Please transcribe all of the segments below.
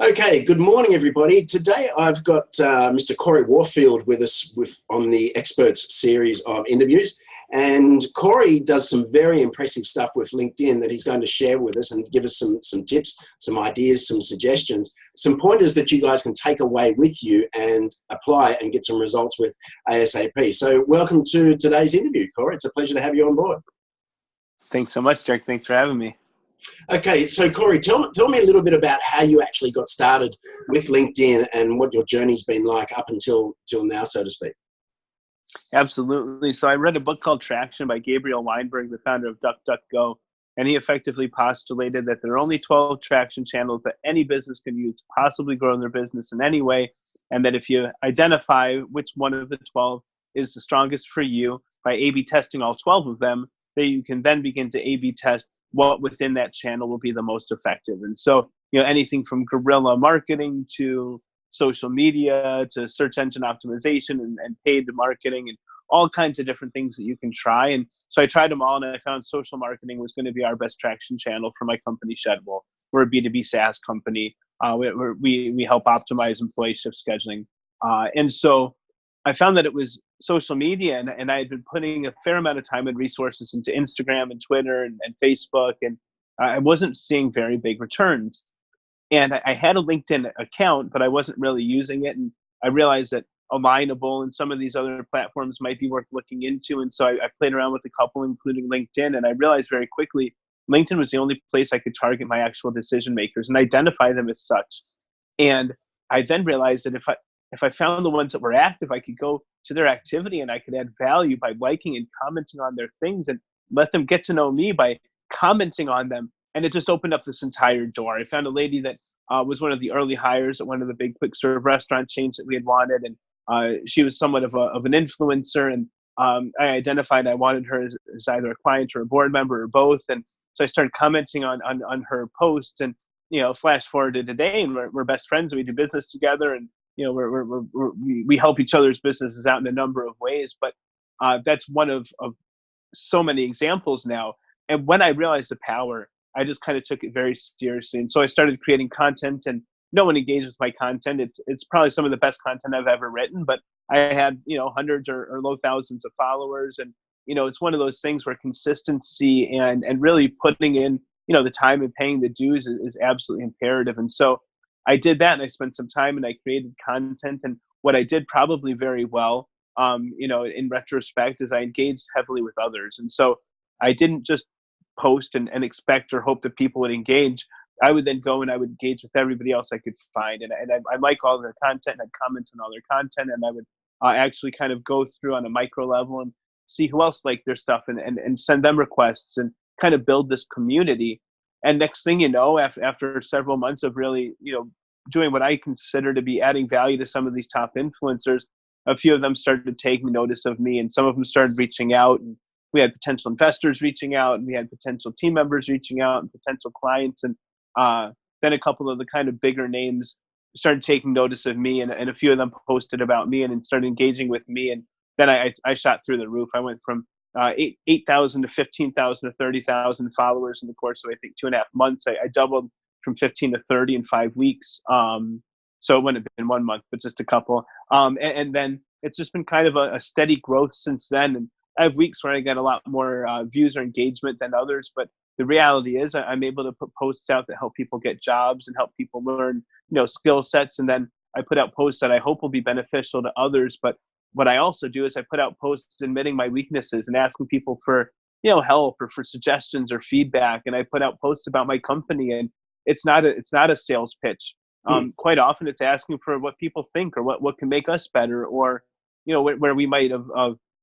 Okay, good morning, everybody. Today I've got Mr. Cory Warfield with us on the Experts series of interviews. And Cory does some very impressive stuff with LinkedIn that he's going to share with us and give us some tips, some ideas, some suggestions, some pointers that you guys can take away with you and apply and get some results with ASAP. So welcome to today's interview, Cory. It's a pleasure to have you on board. Thanks so much, Derek. Thanks for having me. Okay, so Cory, tell me a little bit about how you actually got started with LinkedIn and what your journey's been like up until now, so to speak. Absolutely. So I read a book called Traction by Gabriel Weinberg, the founder of DuckDuckGo, and he effectively postulated that there are only 12 traction channels that any business can use to possibly grow their business in any way, and that if you identify which one of the 12 is the strongest for you by A/B testing all 12 of them, that you can then begin to A/B test what within that channel will be the most effective. And so, anything from guerrilla marketing to social media to search engine optimization and paid marketing and all kinds of different things that you can try. And so I tried them all, and I found social marketing was going to be our best traction channel for my company, Shedwool. We're a B2B SaaS company. We help optimize employee shift scheduling. And so I found that it was social media, and I had been putting a fair amount of time and resources into Instagram and Twitter and Facebook, and I wasn't seeing very big returns. And I had a LinkedIn account, but I wasn't really using it. And I realized that Alignable and some of these other platforms might be worth looking into. And so I played around with a couple, including LinkedIn, and I realized very quickly LinkedIn was the only place I could target my actual decision makers and identify them as such. And I then realized that if I found the ones that were active, I could go to their activity and I could add value by liking and commenting on their things and let them get to know me by commenting on them. And it just opened up this entire door. I found a lady that was one of the early hires at one of the big quick serve restaurant chains that we had wanted. And she was somewhat of an influencer. And I identified I wanted her as either a client or a board member or both. And so I started commenting on her posts, and, flash forward to today, and we're best friends and we do business together. And we help each other's businesses out in a number of ways, but that's one of so many examples now. And when I realized the power, I just kind of took it very seriously. And so I started creating content, and no one engaged with my content. It's probably some of the best content I've ever written, but I had, hundreds or low thousands of followers. And, it's one of those things where consistency and really putting in, the time and paying the dues is absolutely imperative. And so I did that, and I spent some time and I created content. And what I did probably very well, in retrospect, is I engaged heavily with others. And so I didn't just post and expect or hope that people would engage. I would then go and I would engage with everybody else I could find. And I like all their content, and I'd comment on all their content, and I would actually kind of go through on a micro level and see who else liked their stuff and send them requests and kind of build this community. And next thing you know, after several months of really, doing what I consider to be adding value to some of these top influencers, a few of them started taking notice of me, and some of them started reaching out. And we had potential investors reaching out, and we had potential team members reaching out, and potential clients. And then a couple of the kind of bigger names started taking notice of me, and a few of them posted about me and started engaging with me. And then I shot through the roof. I went from 8,000 to 15,000 to 30,000 followers in the course of, I think, 2.5 months. I doubled from 15 to 30 in 5 weeks. So it wouldn't have been 1 month, but just a couple. And then it's just been kind of a steady growth since then. And I have weeks where I get a lot more views or engagement than others. But the reality is I'm able to put posts out that help people get jobs and help people learn, skill sets. And then I put out posts that I hope will be beneficial to others. But what I also do is I put out posts admitting my weaknesses and asking people for, help or for suggestions or feedback. And I put out posts about my company, and it's not a sales pitch. Quite often it's asking for what people think or what can make us better, or, where we might have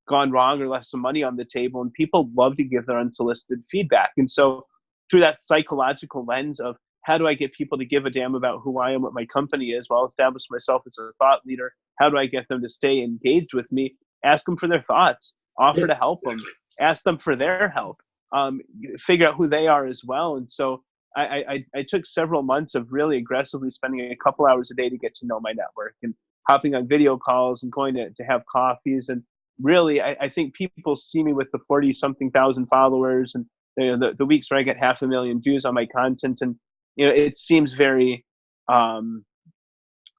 gone wrong or left some money on the table. And people love to give their unsolicited feedback. And so through that psychological lens of how do I get people to give a damn about who I am, what my company is, while establish myself as a thought leader, how do I get them to stay engaged with me? Ask them for their thoughts, offer to help them, ask them for their help, figure out who they are as well. And so I took several months of really aggressively spending a couple hours a day to get to know my network, and hopping on video calls and going to have coffees. And really, I think people see me with the 40-something thousand followers, and the weeks where I get 500,000 views on my content. And, it seems very um,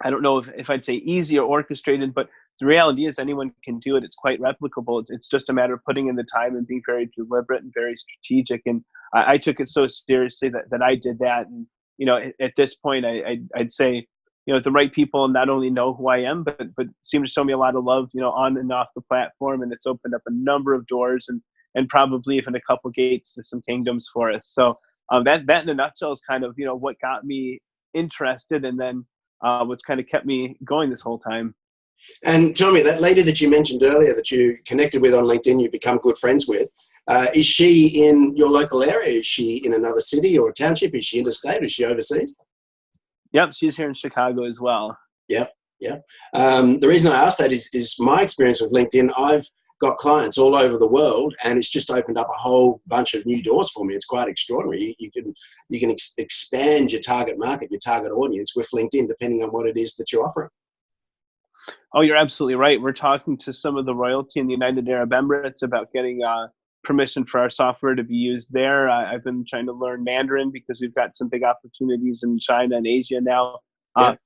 I don't know if I'd say easy or orchestrated, but the reality is anyone can do it. It's quite replicable. It's just a matter of putting in the time and being very deliberate and very strategic. And I took it so seriously that I did that. And, at this point, I'd say, the right people not only know who I am, but seem to show me a lot of love, on and off the platform. And it's opened up a number of doors and probably even a couple gates to some kingdoms for us. So that in a nutshell is kind of, what got me interested, and then what's kind of kept me going this whole time. And tell me, that lady that you mentioned earlier that you connected with on LinkedIn, you become good friends with, is she in your local area? Is she in another city or township? Is she interstate? Is she overseas? Yep, she's here in Chicago as well. Yep, yep. The reason I asked that is my experience with LinkedIn. I've got clients all over the world, and it's just opened up a whole bunch of new doors for me. It's quite extraordinary. You can expand your target market, your target audience with LinkedIn, depending on what it is that you're offering. Oh, you're absolutely right. We're talking to some of the royalty in the United Arab Emirates about getting permission for our software to be used there. I've been trying to learn Mandarin because we've got some big opportunities in China and Asia now.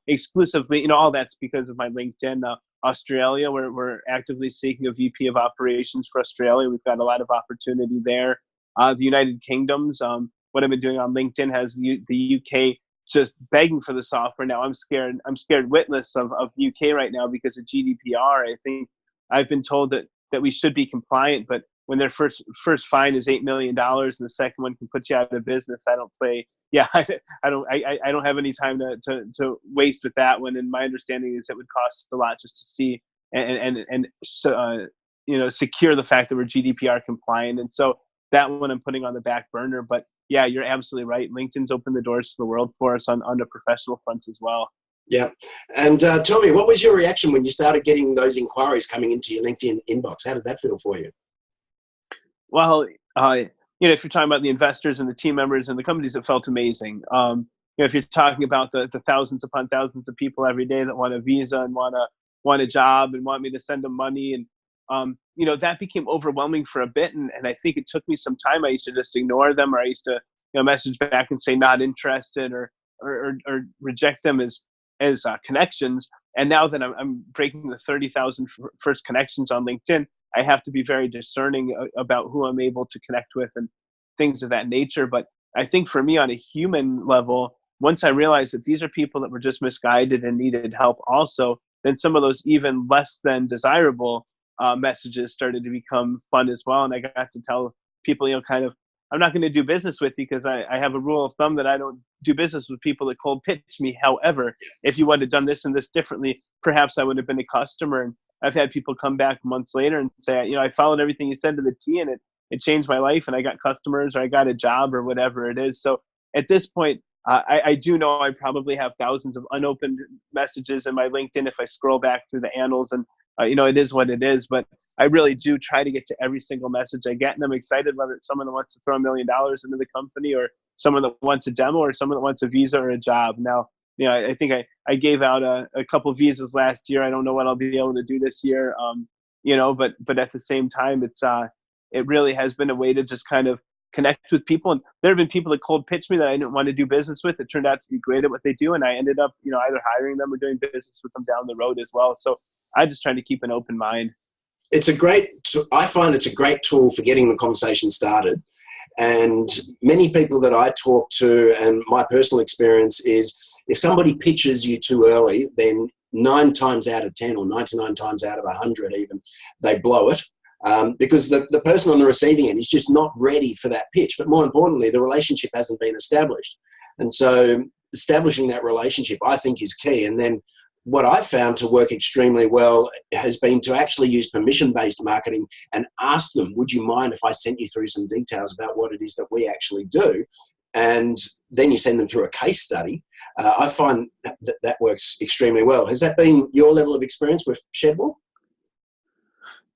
Exclusively, all that's because of my LinkedIn. Australia, we're actively seeking a VP of operations for Australia. We've got a lot of opportunity there. The United Kingdoms, what I've been doing on LinkedIn has the UK just begging for the software now. I'm scared witless of UK right now because of GDPR. I think I've been told that we should be compliant, but when their first fine is $8 million and the second one can put you out of business, I don't play. Yeah, I don't have any time to waste with that one. And my understanding is it would cost a lot just to see and secure the fact that we're GDPR compliant. And so that one I'm putting on the back burner. But yeah, you're absolutely right. LinkedIn's opened the doors to the world for us on the professional front as well. Yeah. And tell me, what was your reaction when you started getting those inquiries coming into your LinkedIn inbox? How did that feel for you? Well, if you're talking about the investors and the team members and the companies, it felt amazing. If you're talking about the thousands upon thousands of people every day that want a visa and want a job and want me to send them money, and that became overwhelming for a bit. And I think it took me some time. I used to just ignore them, or I used to message back and say not interested, or reject them as connections. And now that I'm breaking the 30,000 first connections on LinkedIn, I have to be very discerning about who I'm able to connect with and things of that nature. But I think for me on a human level, once I realized that these are people that were just misguided and needed help also, then some of those even less than desirable messages started to become fun as well. And I got to tell people, kind of, I'm not going to do business with you because I have a rule of thumb that I don't do business with people that cold pitch me. However, if you would have done this and this differently, perhaps I would have been a customer. And I've had people come back months later and say, I followed everything you said to the T, and it changed my life, and I got customers, or I got a job, or whatever it is. So at this point, I do know I probably have thousands of unopened messages in my LinkedIn if I scroll back through the annals, and it is what it is. But I really do try to get to every single message I get, and I'm excited whether it's someone that wants to throw $1 million into the company, or someone that wants a demo, or someone that wants a visa or a job. Now, I think I gave out a couple of visas last year. I don't know what I'll be able to do this year. But at the same time, it really has been a way to just kind of connect with people. And there have been people that cold pitched me that I didn't want to do business with. It turned out to be great at what they do, and I ended up, either hiring them or doing business with them down the road as well. So I just try to keep an open mind. I find it's a great tool for getting the conversation started. And many people that I talk to, and my personal experience is, if somebody pitches you too early, then 9 times out of 10 or 99 times out of 100 even, they blow it. Because the person on the receiving end is just not ready for that pitch. But more importantly, the relationship hasn't been established. And so establishing that relationship, I think, is key. And then what I've found to work extremely well has been to actually use permission-based marketing and ask them, would you mind if I sent you through some details about what it is that we actually do? And then you send them through a case study. I find that works extremely well. Has that been your level of experience with Shedwool?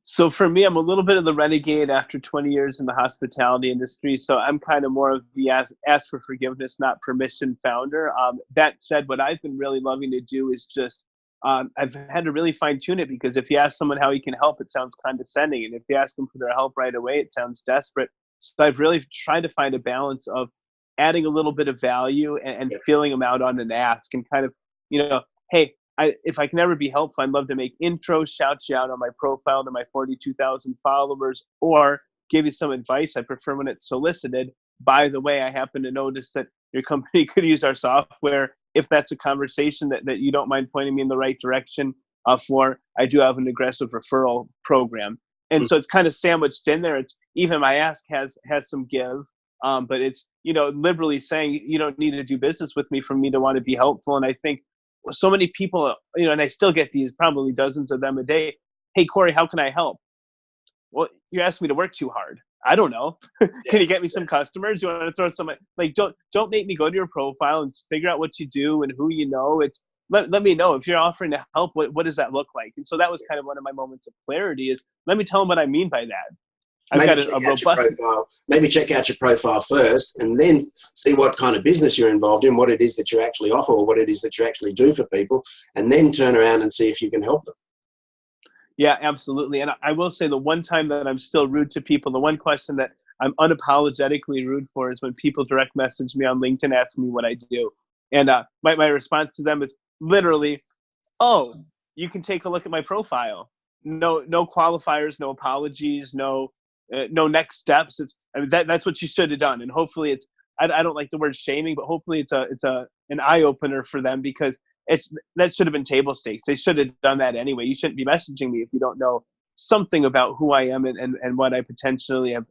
So for me, I'm a little bit of the renegade after 20 years in the hospitality industry. So I'm kind of more of the ask for forgiveness, not permission founder. That said, what I've been really loving to do is just, I've had to really fine tune it, because if you ask someone how you can help, it sounds condescending. And if you ask them for their help right away, it sounds desperate. So I've really tried to find a balance of adding a little bit of value and Yep. filling them out on an ask and kind of, hey, if I can ever be helpful, I'd love to make intros, shout you out on my profile to my 42,000 followers, or give you some advice. I prefer when it's solicited. By the way, I happen to notice that your company could use our software. If that's a conversation that you don't mind pointing me in the right direction for, I do have an aggressive referral program. And so it's kind of sandwiched in there. It's even my ask has some give, but it's, liberally saying you don't need to do business with me for me to want to be helpful. And I think so many people, and I still get these, probably dozens of them a day. Hey, Cory, how can I help? Well, you're asking me to work too hard. I don't know. Can you get me some customers? You want to throw some, like, don't make me go to your profile and figure out what you do and who you know. It's let me know if you're offering to help. What does that look like? And so that was kind of one of my moments of clarity. Is let me tell them what I mean by that. I've got a robust profile. Maybe check out your profile first, and then see what kind of business you're involved in, what it is that you actually offer, or what it is that you actually do for people, and then turn around and see if you can help them. Yeah, absolutely. And I will say the one time that I'm still rude to people, the one question that I'm unapologetically rude for is when people direct message me on LinkedIn asking me what I do. And my response to them is literally, oh, you can take a look at my profile. No qualifiers, no apologies, no next steps. That's what you should have done. And hopefully I don't like the word shaming, but hopefully it's an eye opener for them, because that should have been table stakes. They should have done that anyway. You shouldn't be messaging me if you don't know something about who I am and what I potentially have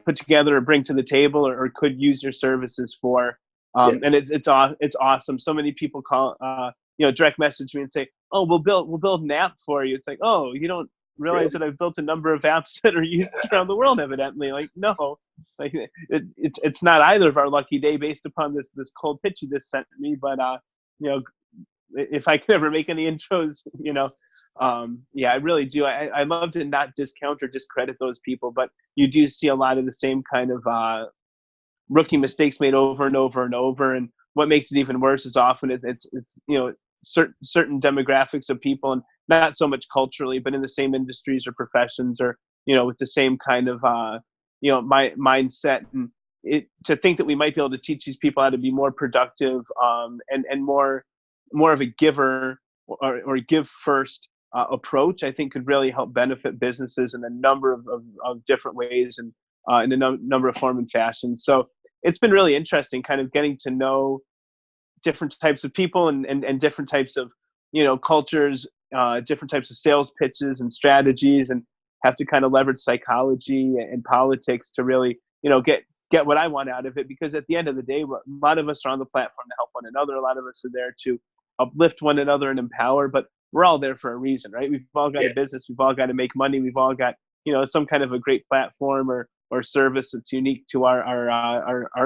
put together or bring to the table or could use your services for. And it's awesome. So many people call direct message me and say, oh, we'll build an app for you. It's like, oh, you don't realize that I've built a number of apps that are used around the world, evidently. Like, no, like it's not either of our lucky day based upon this cold pitch you just sent me. But if I could ever make any intros, I really do. I love to not discount or discredit those people, but you do see a lot of the same kind of rookie mistakes made over and over and over. And what makes it even worse is often it's certain demographics of people, and not so much culturally, but in the same industries or professions, or with the same kind of my mindset. And to think that we might be able to teach these people how to be more productive and more of a giver or give first approach, I think could really help benefit businesses in a number of different ways and in a number of form and fashion. So it's been really interesting kind of getting to know different types of people and different types of cultures, different types of sales pitches and strategies, and have to kind of leverage psychology and politics to really get what I want out of it. Because at the end of the day, a lot of us are on the platform to help one another. A lot of us are there to uplift one another and empower, but we're all there for a reason, right? We've all got a business. We've all got to make money. We've all got, some kind of a great platform or service that's unique to our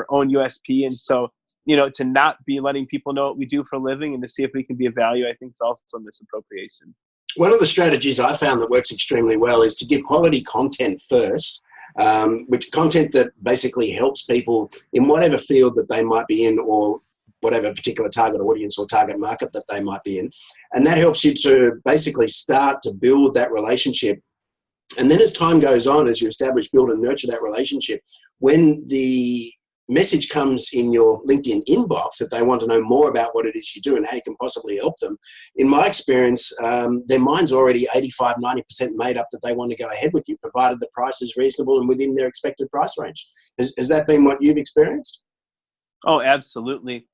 own USP. And so, to not be letting people know what we do for a living and to see if we can be of value, I think is also misappropriation. One of the strategies I found that works extremely well is to give quality content first, which content that basically helps people in whatever field that they might be in, or whatever particular target audience or target market that they might be in. And that helps you to basically start to build that relationship. And then as time goes on, as you establish, build and nurture that relationship, when the message comes in your LinkedIn inbox that they want to know more about what it is you do and how you can possibly help them, in my experience, their mind's already 85-90% made up that they want to go ahead with you, provided the price is reasonable and within their expected price range. Has that been what you've experienced? Oh, absolutely.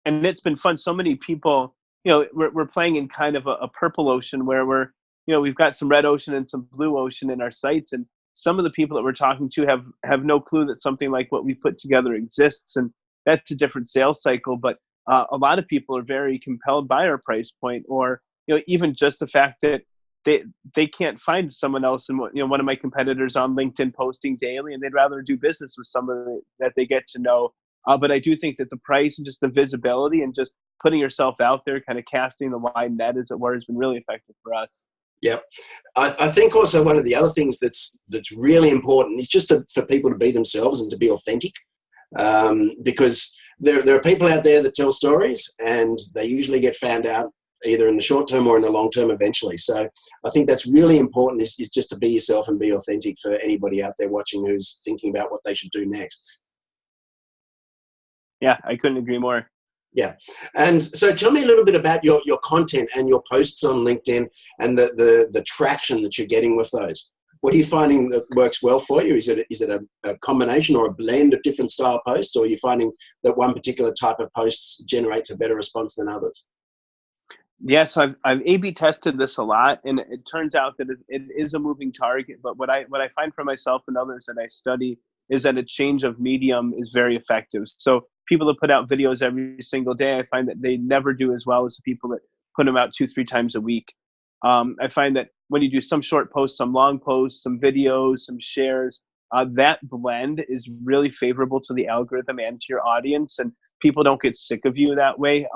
And it's been fun. So many people, we're playing in kind of a purple ocean where we've got some red ocean and some blue ocean in our sights. And some of the people that we're talking to have no clue that something like what we put together exists. And that's a different sales cycle. But a lot of people are very compelled by our price point, or, even just the fact that they can't find someone else. And one of my competitors on LinkedIn posting daily, and they'd rather do business with someone that they get to know. But I do think that the price and just the visibility and just putting yourself out there, kind of casting the wide net, as it were, has been really effective for us. Yep. I think also one of the other things that's really important is just for people to be themselves and to be authentic, because there are people out there that tell stories and they usually get found out either in the short term or in the long term eventually. So I think that's really important is just to be yourself and be authentic for anybody out there watching who's thinking about what they should do next. Yeah, I couldn't agree more. Yeah. And so tell me a little bit about your content and your posts on LinkedIn and the traction that you're getting with those. What are you finding that works well for you? Is it a combination or a blend of different style posts, or are you finding that one particular type of posts generates a better response than others? Yeah, so I've A/B tested this a lot, and it turns out that it is a moving target. But what I find for myself and others that I study is that a change of medium is very effective. So people that put out videos every single day, I find that they never do as well as the people that put them out 2, 3 times a week. I find that when you do some short posts, some long posts, some videos, some shares, that blend is really favorable to the algorithm and to your audience, and people don't get sick of you that way.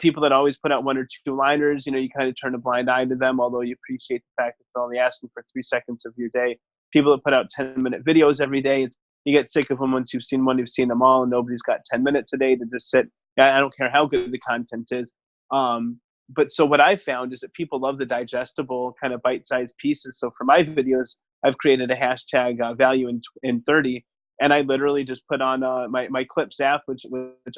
People that always put out 1 or 2 liners, you kind of turn a blind eye to them, although you appreciate the fact that they're only asking for 3 seconds of your day. People that put out 10-minute videos every day, you get sick of them once you've seen one, you've seen them all, and nobody's got 10 minutes a day to just sit. I don't care how good the content is. But so what I found is that people love the digestible kind of bite-sized pieces. So for my videos, I've created a hashtag value in 30. And I literally just put on my Clips app, which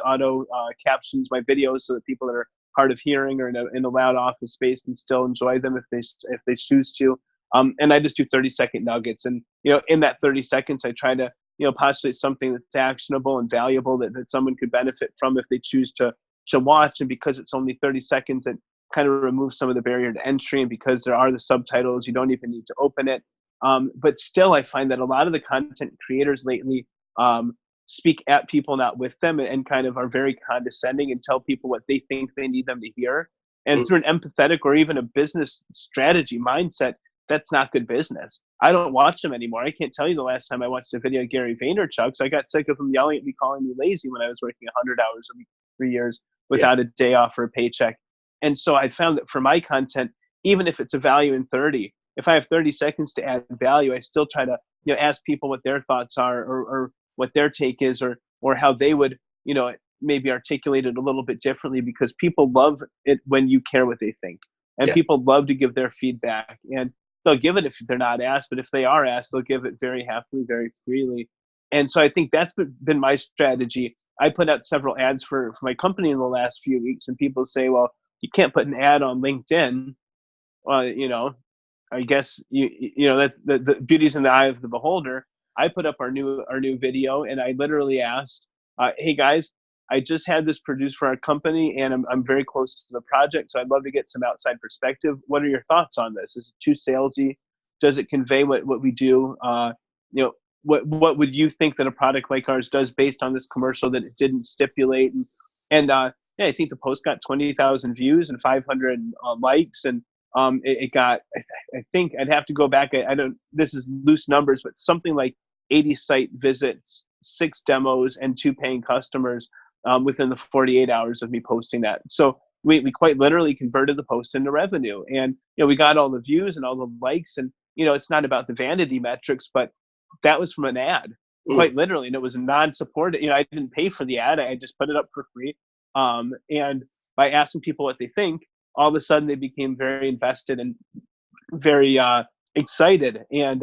auto captions my videos so that people that are hard of hearing or in a loud office space can still enjoy them if they choose to. And I just do 30-second nuggets, and in that 30 seconds, I try to postulate something that's actionable and valuable that someone could benefit from if they choose to watch. And because it's only 30 seconds, it kind of removes some of the barrier to entry. And because there are the subtitles, you don't even need to open it. But still, I find that a lot of the content creators lately speak at people, not with them, and kind of are very condescending and tell people what they think they need them to hear. And through an empathetic or even a business strategy mindset, that's not good business. I don't watch them anymore. I can't tell you the last time I watched a video of Gary Vaynerchuk. So I got sick of him yelling at me, calling me lazy when I was working 100 hours a week for 3 years without a day off or a paycheck. And so I found that for my content, even if it's a value in 30, if I have 30 seconds to add value, I still try to ask people what their thoughts are, or what their take is, or how they would maybe articulate it a little bit differently, because people love it when you care what they think, and people love to give their feedback, and they'll give it if they're not asked, but if they are asked, they'll give it very happily, very freely. And so I think that's been my strategy. I put out several ads for my company in the last few weeks, and people say, well, you can't put an ad on LinkedIn. Well, I guess that the beauty's in the eye of the beholder. I put up our new video, and I literally asked, "Hey guys, I just had this produced for our company, and I'm very close to the project, so I'd love to get some outside perspective. What are your thoughts on this? Is it too salesy? Does it convey what we do? What would you think that a product like ours does based on this commercial that it didn't stipulate?" And I think the post got 20,000 views and 500 likes, and it got, I think I'd have to go back. I don't, this is loose numbers, but something like 80 site visits, 6 demos, and 2 paying customers within the 48 hours of me posting that. So we quite literally converted the post into revenue, and we got all the views and all the likes, and it's not about the vanity metrics, but that was from an ad, quite literally, and it was non-supported. I didn't pay for the ad; I just put it up for free. And by asking people what they think, all of a sudden they became very invested and very excited, and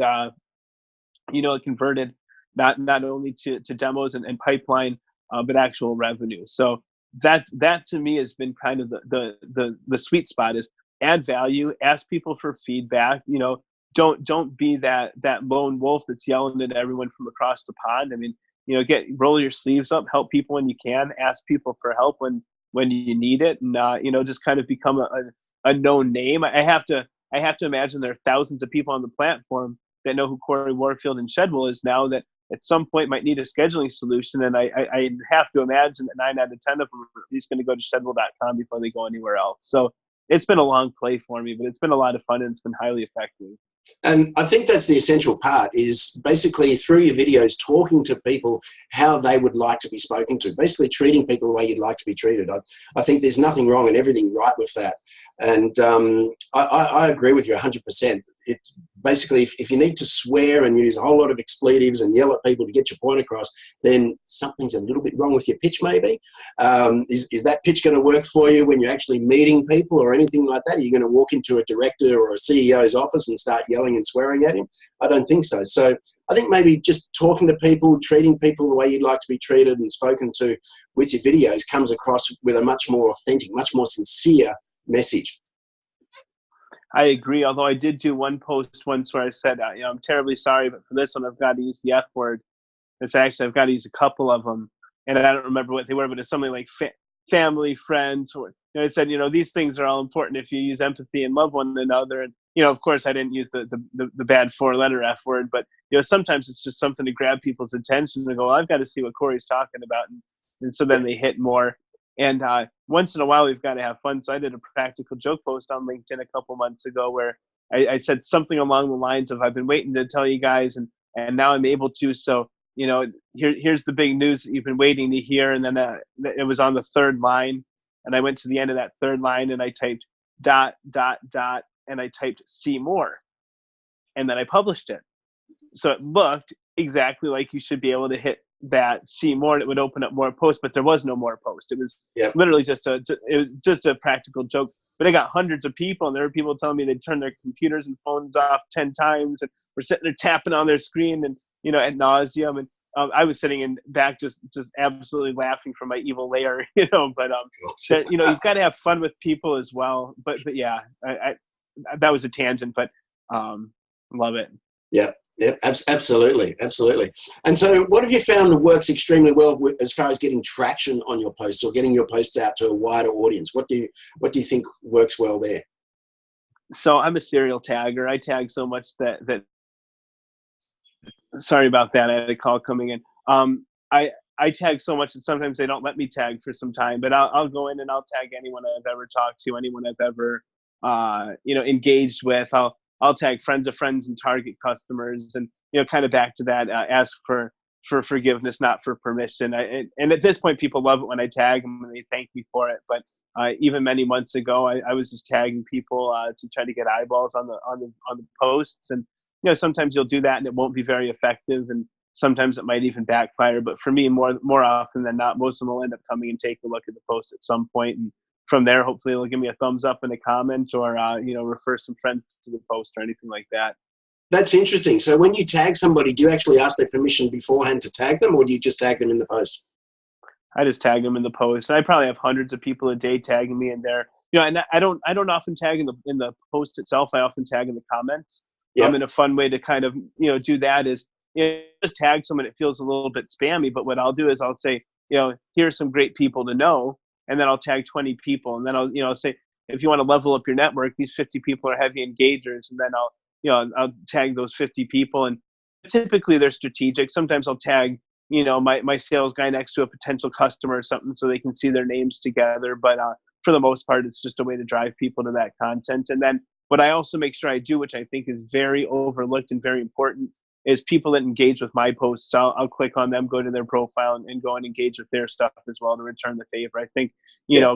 it converted not only to demos and pipeline, but actual revenue. So that to me has been kind of the sweet spot, is add value, ask people for feedback. Don't be that lone wolf that's yelling at everyone from across the pond. I mean, roll your sleeves up, help people when you can, ask people for help when you need it, and just kind of become a known name. I have to imagine there are thousands of people on the platform that know who Cory Warfield and Shedwool is now, that at some point might need a scheduling solution, and I have to imagine that 9 out of 10 of them are at least going to go to shedwool.com before they go anywhere else. So it's been a long play for me, but it's been a lot of fun, and it's been highly effective. And I think that's the essential part, is basically through your videos talking to people how they would like to be spoken to, basically treating people the way you'd like to be treated. I think there's nothing wrong and everything right with that. And I agree with you 100%. basically, if you need to swear and use a whole lot of expletives and yell at people to get your point across, then something's a little bit wrong with your pitch, maybe. Is that pitch going to work for you when you're actually meeting people or anything like that? Are you going to walk into a director or a CEO's office and start yelling and swearing at him? I don't think so. So I think maybe just talking to people, treating people the way you'd like to be treated and spoken to with your videos comes across with a much more authentic, much more sincere message. I agree. Although I did do one post once where I said, I'm terribly sorry, but for this one, I've got to use the F word. It's actually, I've got to use a couple of them. And I don't remember what they were, but it's something like family, friends, or, I said, these things are all important if you use empathy and love one another. And, of course I didn't use the bad 4-letter F word, but, sometimes it's just something to grab people's attention and go, well, I've got to see what Corey's talking about. And so then they hit more. And once in a while, we've got to have fun. So I did a practical joke post on LinkedIn a couple months ago where I said something along the lines of, I've been waiting to tell you guys, and now I'm able to. So, here's the big news that you've been waiting to hear. And then it was on the third line. And I went to the end of that third line and I typed ... and I typed see more. And then I published it. So it looked exactly like you should be able to hit that see more and it would open up more posts, but there was no more post. It was literally just a practical joke. But I got hundreds of people, and there were people telling me they'd turn their computers and phones off 10 times, and were sitting there tapping on their screen and ad nauseum. And I was sitting in back just absolutely laughing from my evil lair, But you've got to have fun with people as well. But yeah, I that was a tangent, but love it. Yeah, absolutely. And so what have you found that works extremely well as far as getting traction on your posts or getting your posts out to a wider audience? What do you think works well there? So I'm a serial tagger. I tag so much that sorry about that. I had a call coming in. I tag so much that sometimes they don't let me tag for some time, but I'll go in and I'll tag anyone I've ever talked to, anyone I've ever engaged with. I'll tag friends of friends and target customers, and kind of back to that, ask for forgiveness, not for permission. And at this point, people love it when I tag them and they thank me for it. But even many months ago, I was just tagging people to try to get eyeballs on the posts. And sometimes you'll do that and it won't be very effective, and sometimes it might even backfire. But for me, more often than not, most of them will end up coming and take a look at the post at some point, and from there, hopefully they'll give me a thumbs up in a comment, or refer some friends to the post or anything like that. That's interesting. So when you tag somebody, do you actually ask their permission beforehand to tag them, or do you just tag them in the post? I just tag them in the post. I probably have hundreds of people a day tagging me in there. And I don't often tag in the post itself. I often tag in the comments. And a fun way to kind of do that is just tag someone. It feels a little bit spammy, but what I'll do is I'll say here's some great people to know. And then I'll tag 20 people, and then I'll say, if you want to level up your network, these 50 people are heavy engagers, and then I'll tag those 50 people. And typically they're strategic. Sometimes I'll tag my sales guy next to a potential customer or something, so they can see their names together. But for the most part, it's just a way to drive people to that content. And then what I also make sure I do, which I think is very overlooked and very important, is people that engage with my posts. I'll click on them, go to their profile, and go and engage with their stuff as well to return the favor. I think,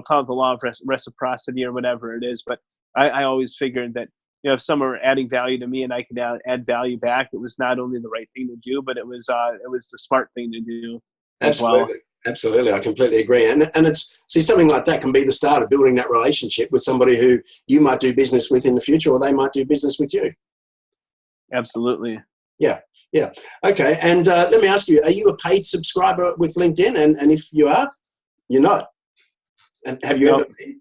call it the law of reciprocity or whatever it is. But I always figured that, if someone were adding value to me and I could add value back, it was not only the right thing to do, but it was the smart thing to do as well. Absolutely. I completely agree. And something like that can be the start of building that relationship with somebody who you might do business with in the future, or they might do business with you. Absolutely. Yeah. Okay. And let me ask you, are you a paid subscriber with LinkedIn? And if you are, you're not. And have you ever been?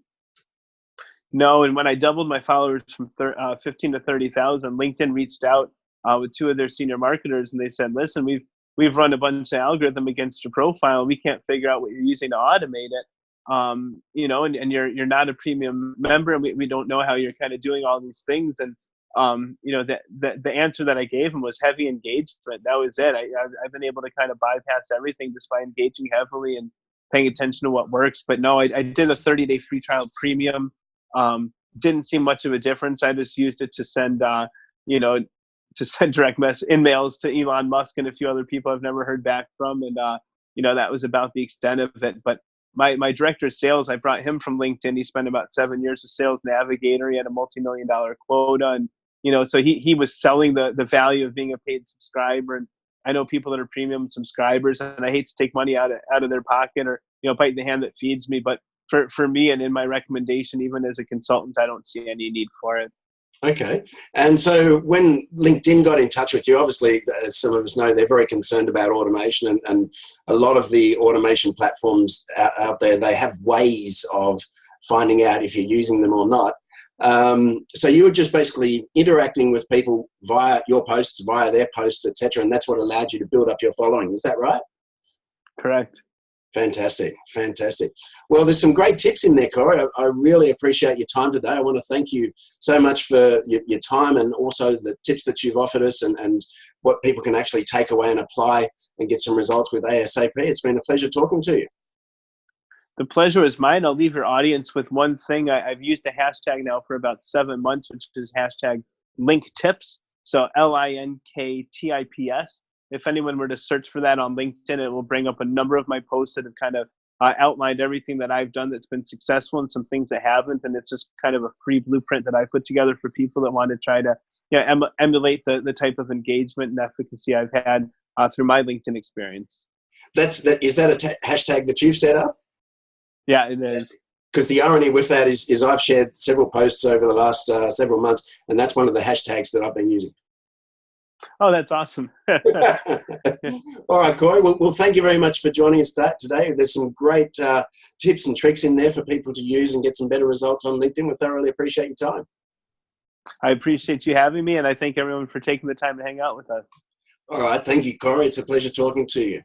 No. And when I doubled my followers from 15 to 30,000, LinkedIn reached out with two of their senior marketers, and they said, listen, we've run a bunch of algorithm against your profile. We can't figure out what you're using to automate it. And you're not a premium member, and we don't know how you're kind of doing all these things. And the answer that I gave him was heavy engagement. That was it. I've been able to kind of bypass everything just by engaging heavily and paying attention to what works. But no, I did a 30-day free trial premium. Didn't see much of a difference. I just used it to send, direct emails to Elon Musk and a few other people I've never heard back from. And, that was about the extent of it. But my director of sales, I brought him from LinkedIn. He spent about 7 years as sales navigator. He had a multi-million-dollar quota, and So he was selling the value of being a paid subscriber. And I know people that are premium subscribers, and I hate to take money out of their pocket or, bite the hand that feeds me. But for me and in my recommendation, even as a consultant, I don't see any need for it. Okay. And so when LinkedIn got in touch with you, obviously, as some of us know, they're very concerned about automation, and a lot of the automation platforms out there, they have ways of finding out if you're using them or not. So you were just basically interacting with people via your posts, via their posts, etc., and that's what allowed you to build up your following. Is that right? Correct. Fantastic. Well, there's some great tips in there, Cory. I really appreciate your time today. I want to thank you so much for your time, and also the tips that you've offered us, and what people can actually take away and apply and get some results with ASAP. It's been a pleasure talking to you. The pleasure is mine. I'll leave your audience with one thing. I've used a hashtag now for about 7 months, which is hashtag LinkTips. So LINKTIPS. If anyone were to search for that on LinkedIn, it will bring up a number of my posts that have kind of outlined everything that I've done that's been successful and some things that haven't. And it's just kind of a free blueprint that I put together for people that want to try to emulate the type of engagement and efficacy I've had through my LinkedIn experience. Is that a hashtag that you've set up? Yeah, it is. Because the irony with that is I've shared several posts over the last several months, and that's one of the hashtags that I've been using. Oh, that's awesome. All right, Cory. Well, thank you very much for joining us today. There's some great tips and tricks in there for people to use and get some better results on LinkedIn. We thoroughly appreciate your time. I appreciate you having me, and I thank everyone for taking the time to hang out with us. All right. Thank you, Cory. It's a pleasure talking to you.